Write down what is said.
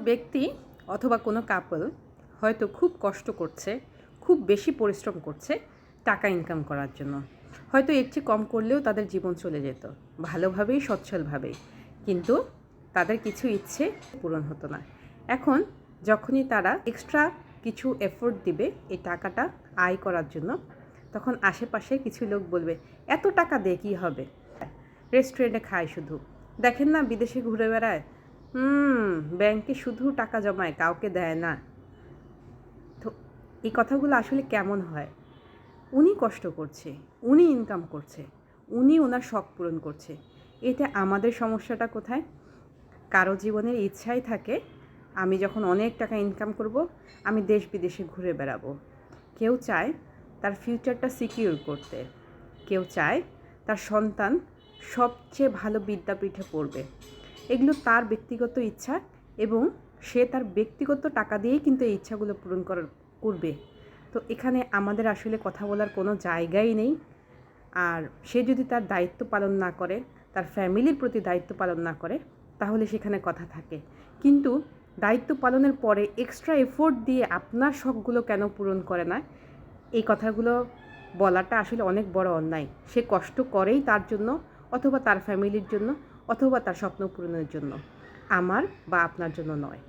ব্যক্তি অথবা কোনো কাপল হয়তো খুব কষ্ট করছে, খুব বেশি পরিশ্রম করছে টাকা ইনকাম করার জন্য। হয়তো এর চেয়ে কম করলেও তাদের জীবন চলে যেত, ভালোভাবেই সচ্ছলভাবেই, কিন্তু তাদের কিছু ইচ্ছে পূরণ হতো না। এখন যখনই তারা এক্সট্রা কিছু এফোর্ট দিবে এই টাকাটা আয় করার জন্য, তখন আশেপাশে কিছু লোক বলবে, এত টাকা দিয়ে কী হবে, রেস্টুরেন্টে খায় শুধু, দেখেন না বিদেশে ঘুরে বেড়ায়, ব্যাংকে শুধু টাকা জমায়, কাউকে দেয় না। তো এই কথাগুলো আসলে কেমন হয়? উনি কষ্ট করছে, উনি ইনকাম করছে, উনি ওনার শখ পূরণ করছে, এতে আমাদের সমস্যাটা কোথায়? কারো জীবনের ইচ্ছাই থাকে আমি যখন অনেক টাকা ইনকাম করব, আমি দেশ বিদেশে ঘুরে বেড়াবো। কেউ চায় তার ফিউচারটা সিকিউর করতে, কেউ চায় তার সন্তান সবচেয়ে ভালো বিদ্যাপীঠে পড়বে। এগুলো তার ব্যক্তিগত ইচ্ছা, এবং সে তার ব্যক্তিগত টাকা দিয়েই কিন্তু এই ইচ্ছাগুলো পূরণ করবে। তো এখানে আমাদের আসলে কথা বলার কোনো জায়গাই নেই। আর সে যদি তার দায়িত্ব পালন না করে, তার ফ্যামিলির প্রতি দায়িত্ব পালন না করে, তাহলে সেখানে কথা থাকে। কিন্তু দায়িত্ব পালনের পরে এক্সট্রা এফোর্ট দিয়ে আপনার শখগুলো কেন পূরণ করে না, এই কথাগুলো বলাটা আসলে অনেক বড় অন্যায়। সে কষ্ট করেই তার জন্য, অথবা তার ফ্যামিলির জন্য, অথবা তার স্বপ্ন পূরণের জন্য, আমার বা আপনার জন্য নয়।